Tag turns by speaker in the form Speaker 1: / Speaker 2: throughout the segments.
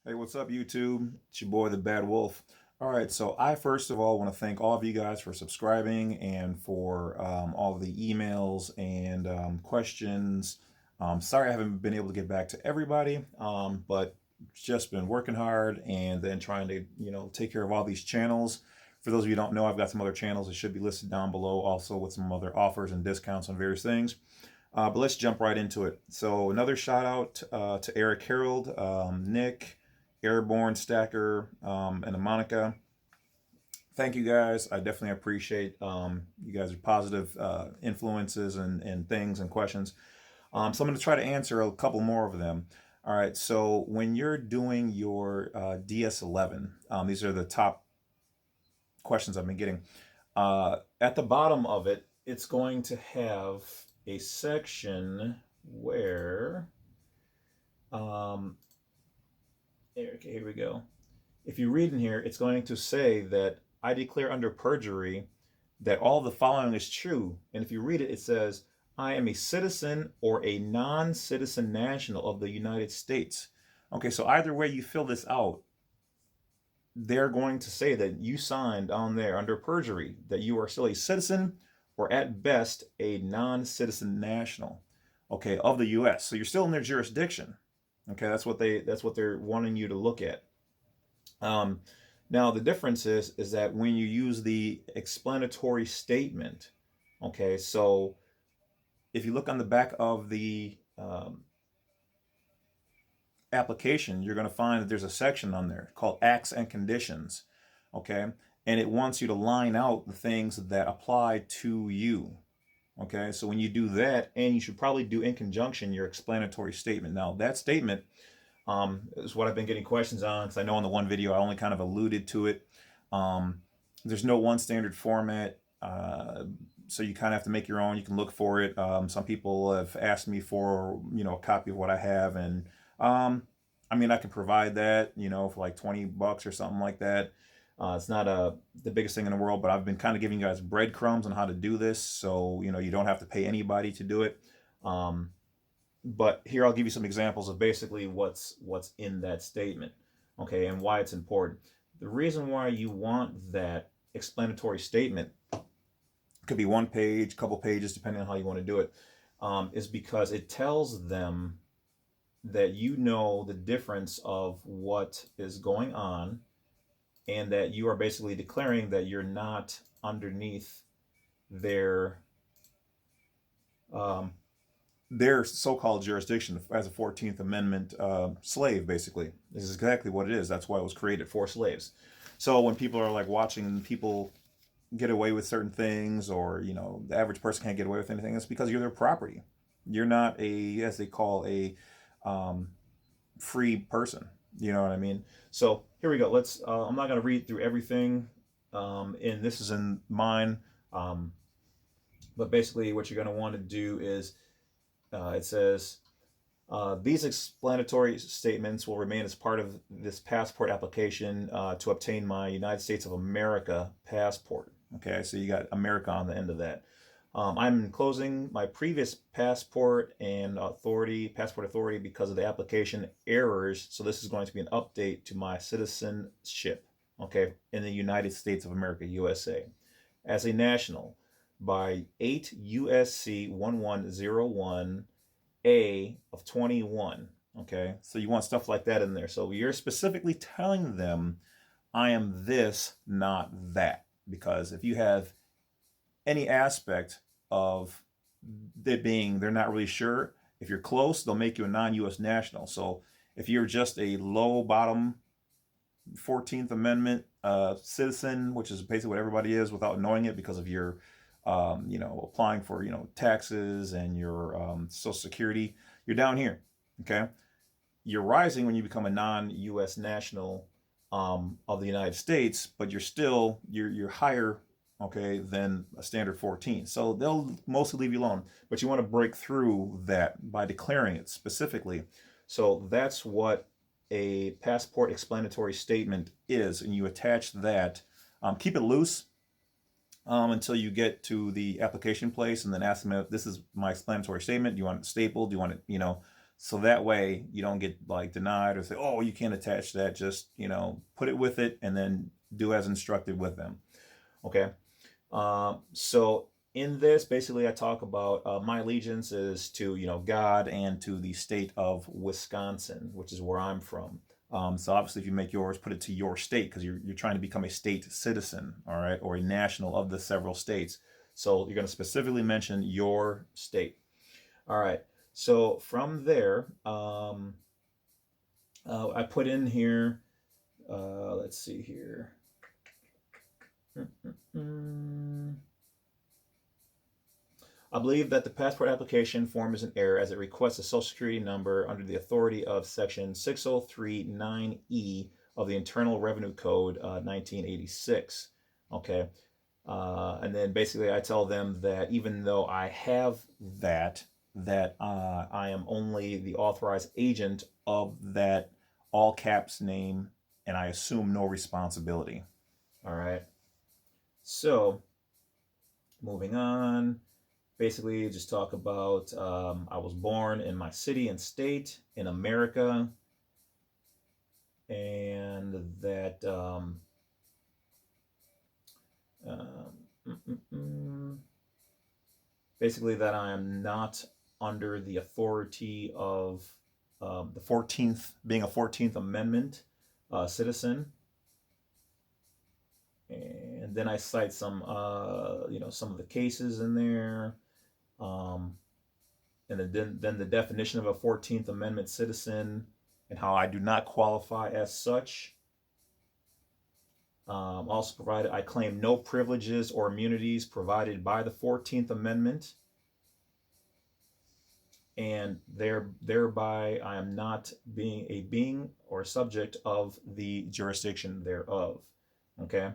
Speaker 1: Hey, what's up, YouTube? It's your boy, the Bad Wolf. All right, so I first of all want to thank all of you guys for subscribing and for all of the emails and questions. Sorry I haven't been able to get back to everybody, but just been working hard and then trying to, take care of all these channels. For those of you who don't know, I've got some other channels that should be listed down below, also with some other offers and discounts on various things. But let's jump right into it. So another shout out to Eric Harold, Nick, Airborne Stacker, and Monica. Thank you guys. I definitely appreciate you guys' are positive influences and things and questions. So I'm going to try to answer a couple more of them. All right. So when you're doing your DS-11, these are the top questions I've been getting. At the bottom of it, it's going to have a section where, um, okay, here we go. If you read in here, it's going to say that I declare under perjury that all the following is true. And if you read it, it says, I am a citizen or a non citizen national of the United States. Okay, so either way you fill this out, they're going to say that you signed on there under perjury that you are still a citizen or at best a non citizen national, okay, of the US. So you're still in their jurisdiction. Okay, that's what they're wanting you to look at. Um, Now the difference is that when you use the explanatory statement, okay, so if you look on the back of the application, you're going to find that there's a section on there called Acts and Conditions, okay, and it wants you to line out the things that apply to you. Okay, so when you do that, and you should probably do in conjunction your explanatory statement. Now that statement is what I've been getting questions on because I know in the one video I only kind of alluded to it. Um, there's no one standard format, so you kind of have to make your own. You can look for it. Some people have asked me for a copy of what I have, and I mean I can provide that for like $20 or something like that. It's not the biggest thing in the world, but I've been kind of giving you guys breadcrumbs on how to do this, so you don't have to pay anybody to do it. Um, but here I'll give you some examples of basically what's in that statement, okay, and why it's important. The reason why you want that explanatory statement, could be one page, couple pages, depending on how you want to do it, is because it tells them that you know the difference of what is going on, and that you are basically declaring that you're not underneath their um, their so-called jurisdiction as a 14th Amendment slave, basically. This is exactly what it is. That's why it was created, for slaves. So when people are like watching people get away with certain things, or the average person can't get away with anything, it's because you're their property. You're not a, as they call, a um, free person. You know what I mean? So here we go. Let's. I'm not going to read through everything, and this is in mine. Um, but basically, what you're going to want to do is, it says, these explanatory statements will remain as part of this passport application to obtain my United States of America passport. Okay, so you got America on the end of that. I'm enclosing my previous passport and passport authority because of the application errors. So this is going to be an update to my citizenship, okay, in the United States of America, USA, as a national by 8 USC 1101 A of 21. Okay, so you want stuff like that in there. So you're specifically telling them, I am this, not that. Because if you have any aspect of it being, they're not really sure, if you're close, they'll make you a non US national. So if you're just a low bottom 14th Amendment citizen, which is basically what everybody is without knowing it because of your applying for, taxes and your Social Security, you're down here. Okay. You're rising when you become a non-U.S. national of the United States, but you're higher, okay, than a standard 14. So they'll mostly leave you alone, but you want to break through that by declaring it specifically. So that's what a passport explanatory statement is, and you attach that. Keep it loose until you get to the application place, and then ask them if this is my explanatory statement. Do you want it stapled? Do you want it, So that way you don't get like denied or say, oh, you can't attach that. Just, put it with it and then do as instructed with them. Okay. So in this, basically, I talk about my allegiance is to, God and to the state of Wisconsin, which is where I'm from. So obviously, if you make yours, put it to your state because you're trying to become a state citizen, all right, or a national of the several states. So you're going to specifically mention your state. All right. So from there, I put in here. Let's see here. I believe that the passport application form is an error as it requests a social security number under the authority of section 6039E of the Internal Revenue Code 1986. Okay. And then basically I tell them that even though I have that I am only the authorized agent of that all caps name and I assume no responsibility. All right. So moving on. Basically, just talk about I was born in my city and state in America, and that basically that I am not under the authority of the 14th, being a 14th Amendment citizen. And then I cite some, some of the cases in there. And then the definition of a 14th Amendment citizen and how I do not qualify as such. Also provided, I claim no privileges or immunities provided by the 14th Amendment. And thereby I am not being a being or subject of the jurisdiction thereof. Okay.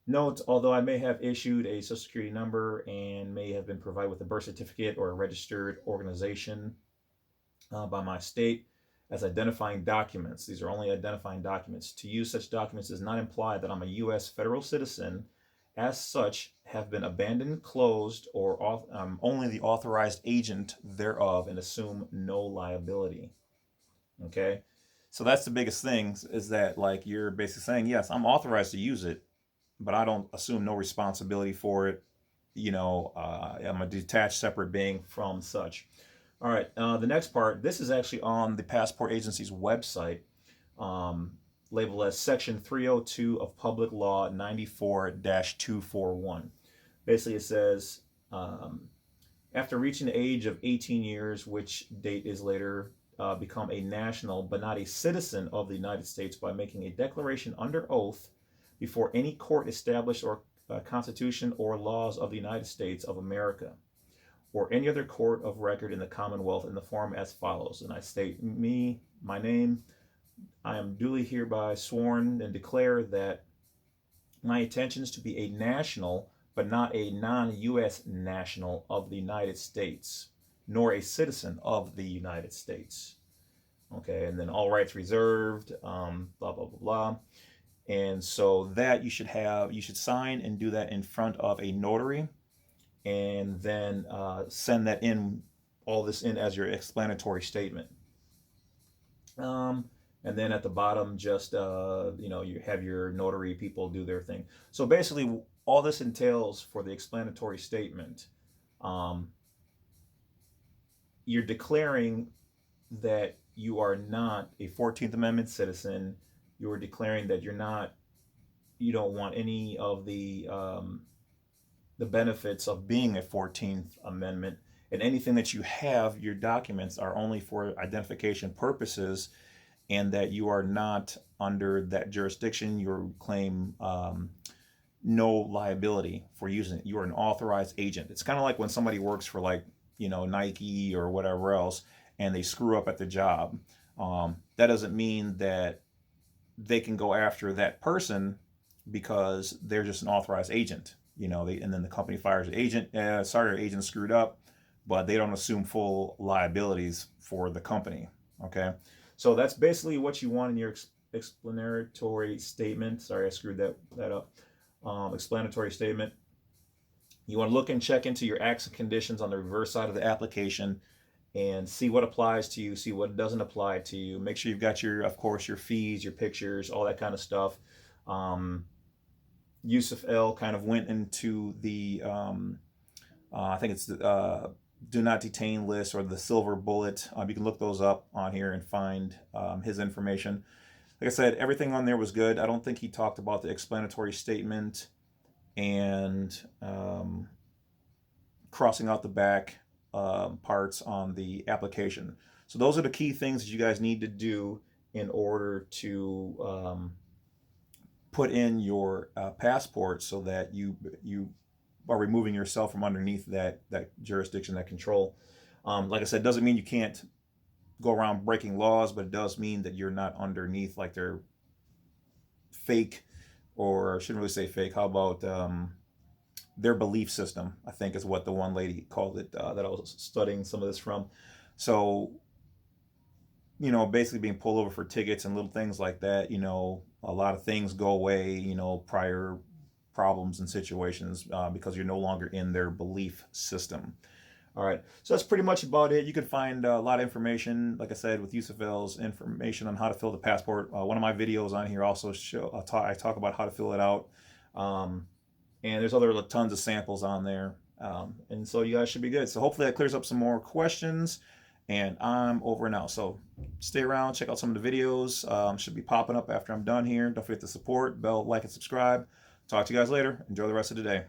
Speaker 1: Note, although I may have issued a social security number and may have been provided with a birth certificate or a registered organization by my state as identifying documents, these are only identifying documents. To use such documents does not imply that I'm a U.S. federal citizen. As such, have been abandoned, closed, or I'm only the authorized agent thereof and assume no liability. Okay? So that's the biggest thing is that like you're basically saying, yes, I'm authorized to use it, but I don't assume no responsibility for it. I'm a detached, separate being from such. All right, the next part, this is actually on the Passport Agency's website, labeled as Section 302 of Public Law 94-241. Basically, it says, after reaching the age of 18 years, which date is later become a national but not a citizen of the United States by making a declaration under oath before any court established or Constitution or laws of the United States of America or any other court of record in the Commonwealth in the form as follows. And I state my name. I am duly hereby sworn and declare that my intention is to be a national but not a non-U.S. national of the United States, nor a citizen of the United States. Okay, and then all rights reserved, blah, blah, blah, blah. And so that you should sign and do that in front of a notary, and then send that in, all this in as your explanatory statement. And then at the bottom, just, you have your notary people do their thing. So basically, all this entails for the explanatory statement, you're declaring that you are not a 14th Amendment citizen. You are declaring that you don't want any of the benefits of being a 14th Amendment, and anything that you have, your documents are only for identification purposes, and that you are not under that jurisdiction. You claim no liability for using it. You are an authorized agent. It's kind of like when somebody works for Nike or whatever else, and they screw up at the job. That doesn't mean that they can go after that person because they're just an authorized agent. And then the company fires the agent. Sorry, our agent screwed up, but they don't assume full liabilities for the company. Okay, so that's basically what you want in your explanatory statement. Sorry, I screwed that up. Explanatory statement. You want to look and check into your acts and conditions on the reverse side of the application, and see what applies to you, see what doesn't apply to you. Make sure you've got your, of course, your fees, your pictures, all that kind of stuff. Yusuf L kind of went into the, I think it's the do not detain list or the silver bullet. You can look those up on here and find his information. Like I said, everything on there was good. I don't think he talked about the explanatory statement and crossing out the back parts on the application. So those are the key things that you guys need to do in order to put in your passport, so that you are removing yourself from underneath that jurisdiction, that control. Like I said, doesn't mean you can't go around breaking laws, but it does mean that you're not underneath like their fake, or I shouldn't really say fake. How about their belief system, I think is what the one lady called it that I was studying some of this from. So, you know, basically being pulled over for tickets and little things like that, you know, a lot of things go away, you know, prior problems and situations because you're no longer in their belief system. All right, so that's pretty much about it. You can find a lot of information, like I said, with Yusuf L's information on how to fill the passport. One of my videos on here also I talk about how to fill it out. And there's other tons of samples on there. And so you guys should be good. So hopefully that clears up some more questions. And I'm over and out. So stay around, check out some of the videos. Should be popping up after I'm done here. Don't forget to support, bell, like, and subscribe. Talk to you guys later. Enjoy the rest of the day.